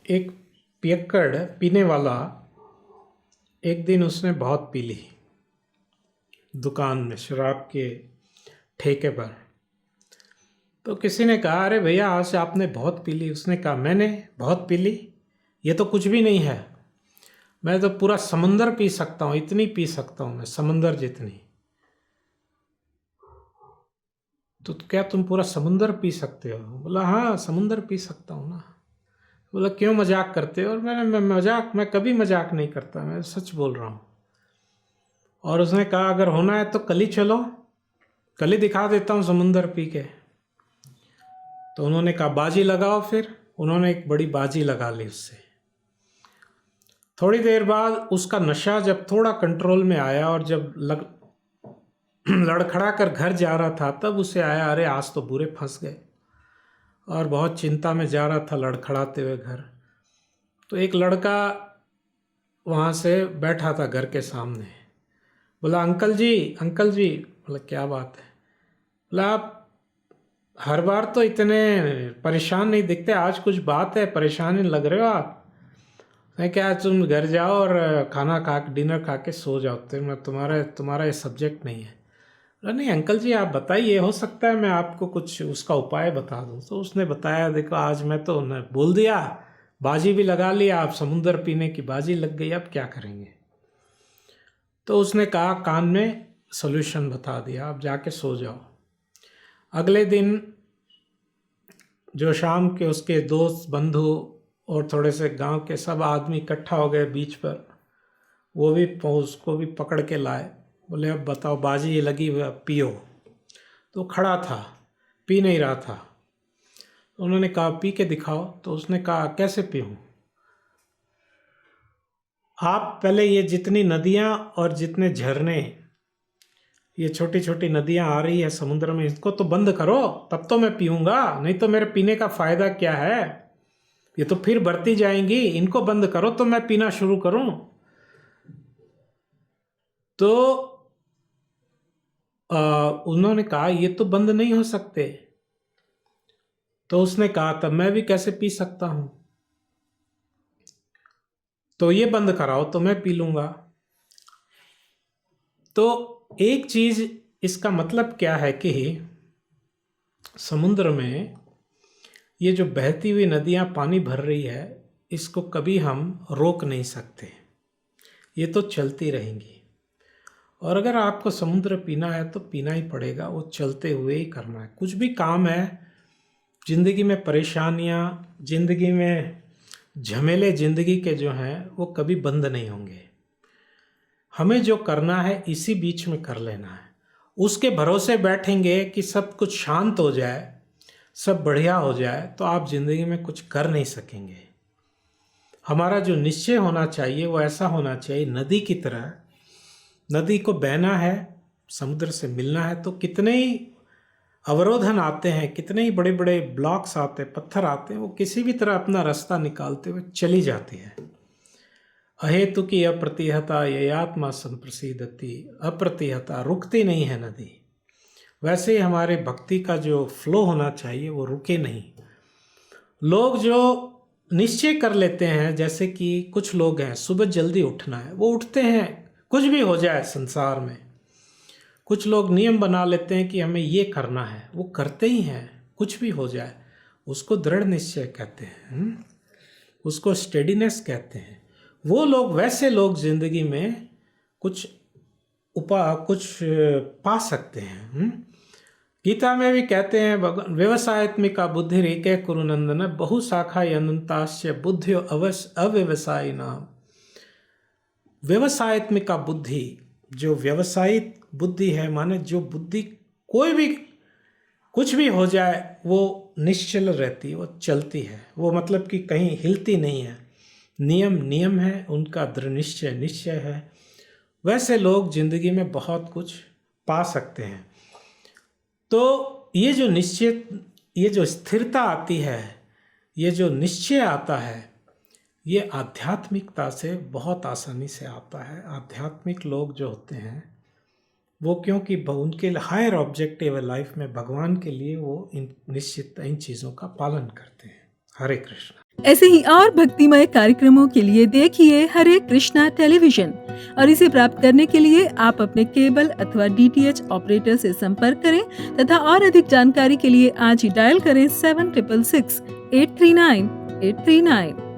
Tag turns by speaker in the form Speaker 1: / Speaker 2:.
Speaker 1: एक पियक्कड़ पीने वाला एक दिन उसने बहुत पी ली दुकान में शराब के ठेके पर। तो किसी ने कहा, अरे भैया आज से आपने बहुत पी ली। उसने कहा, मैंने बहुत पी ली, ये तो कुछ भी नहीं है, मैं तो पूरा समंदर पी सकता हूँ, इतनी पी सकता हूँ मैं, समंदर जितनी। तो क्या तुम पूरा समुंदर पी सकते हो? बोला, हाँ समुंदर पी सकता हूँ ना। बोला, क्यों मजाक करते हो? और मैं कभी मजाक नहीं करता, मैं सच बोल रहा हूँ। और उसने कहा, अगर होना है तो कल ही चलो, कल ही दिखा देता हूँ समुंदर पी के। तो उन्होंने कहा, बाजी लगाओ। फिर उन्होंने एक बड़ी बाजी लगा ली उससे। थोड़ी देर बाद उसका नशा जब थोड़ा कंट्रोल में आया और जब लड़खड़ा कर घर जा रहा था, तब उसे आया, अरे आज तो बुरे फंस गए। और बहुत चिंता में जा रहा था लड़खड़ाते हुए घर। तो एक लड़का वहाँ से बैठा था घर के सामने। बोला, अंकल जी, अंकल जी। बोला, क्या बात है? बोला, आप हर बार तो इतने परेशान नहीं दिखते, आज कुछ बात है, परेशान ही लग रहे हो आप। मैं, क्या तुम घर जाओ और खाना खा डिनर खा के सो जाओ, तो मैं तुम्हारा ये सब्जेक्ट नहीं है। बोला, नहीं अंकल जी आप बताइए, हो सकता है मैं आपको कुछ उसका उपाय बता दूं। तो उसने बताया, देखो आज मैं तो बोल दिया, बाजी भी लगा लिया, आप समुंदर पीने की बाजी लग गई, अब क्या करेंगे? तो उसने कहा, कान में सॉल्यूशन बता दिया, आप जाके सो जाओ। अगले दिन जो शाम के उसके दोस्त बंधु और थोड़े से गांव के सब आदमी इकट्ठा हो गए बीच पर, वो भी उसको भी पकड़ के लाए। बोले, अब बताओ, बाजी लगी हुई, अब पियो। तो खड़ा था, पी नहीं रहा था। उन्होंने कहा, पी के दिखाओ। तो उसने कहा, कैसे पीऊँ? आप पहले ये जितनी नदियाँ और जितने झरने, ये छोटी छोटी नदियाँ आ रही है समुद्र में, इसको तो बंद करो, तब तो मैं पीऊँगा, नहीं तो मेरे पीने का फ़ायदा क्या है? ये तो फिर बढ़ती जाएंगी, इनको बंद करो तो मैं पीना शुरू करूँ। तो उन्होंने कहा, ये तो बंद नहीं हो सकते। तो उसने कहा, तब मैं भी कैसे पी सकता हूँ? तो ये बंद कराओ तो मैं पी लूँगा। तो एक चीज़, इसका मतलब क्या है कि समुद्र में ये जो बहती हुई नदियाँ पानी भर रही है, इसको कभी हम रोक नहीं सकते, ये तो चलती रहेंगी। और अगर आपको समुद्र पीना है तो पीना ही पड़ेगा, वो चलते हुए ही करना है। कुछ भी काम है ज़िंदगी में, परेशानियाँ ज़िंदगी में, झमेले ज़िंदगी के जो हैं वो कभी बंद नहीं होंगे। हमें जो करना है इसी बीच में कर लेना है। उसके भरोसे बैठेंगे कि सब कुछ शांत हो जाए, सब बढ़िया हो जाए, तो आप ज़िंदगी में कुछ कर नहीं सकेंगे। हमारा जो निश्चय होना चाहिए वो ऐसा होना चाहिए, नदी की तरह। नदी को बहना है, समुद्र से मिलना है, तो कितने ही अवरोधन आते हैं, कितने ही बड़े बड़े ब्लॉक्स आते हैं, पत्थर आते हैं, वो किसी भी तरह अपना रास्ता निकालते हुए चली जाती है। अहेतु की अप्रतिहता ययात्मा संप्रसिद्धति, अप्रतिहता, रुकती नहीं है नदी। वैसे ही हमारे भक्ति का जो फ्लो होना चाहिए वो रुके नहीं। लोग जो निश्चय कर लेते हैं, जैसे कि कुछ लोग हैं सुबह जल्दी उठना है, वो उठते हैं, कुछ भी हो जाए संसार में। कुछ लोग नियम बना लेते हैं कि हमें ये करना है, वो करते ही हैं, कुछ भी हो जाए। उसको दृढ़ निश्चय कहते हैं, उसको स्टेडीनेस कहते हैं। वो लोग, वैसे लोग जिंदगी में कुछ कुछ पा सकते हैं। गीता में भी कहते हैं, व्यवसायत्मिका बुद्धि रेके कुरुनंदन बहु शाखा अनंतास्य बुद्धियो अव्यवसायी नाम। व्यवसायत्मिका बुद्धि, जो व्यवसायिक बुद्धि है, माने जो बुद्धि कोई भी कुछ भी हो जाए वो निश्चल रहती है, वो चलती है, वो मतलब कि कहीं हिलती नहीं है। नियम नियम है, उनका दृढ़ निश्चय निश्चय है। वैसे लोग जिंदगी में बहुत कुछ पा सकते हैं। तो ये जो निश्चय, ये जो स्थिरता आती है, ये जो निश्चय आता है, ये आध्यात्मिकता से बहुत आसानी से आता है। आध्यात्मिक लोग जो होते हैं वो, क्योंकि उनके हायर ऑब्जेक्टिव है लाइफ में, भगवान के लिए वो इन निश्चित इन चीज़ों का पालन करते हैं। हरे कृष्ण।
Speaker 2: ऐसे ही और भक्तिमय कार्यक्रमों के लिए देखिए हरे कृष्णा टेलीविजन और इसे प्राप्त करने के लिए आप अपने केबल अथवा DTH ऑपरेटर से संपर्क करें तथा और अधिक जानकारी के लिए आज ही डायल करें 7666 839 839।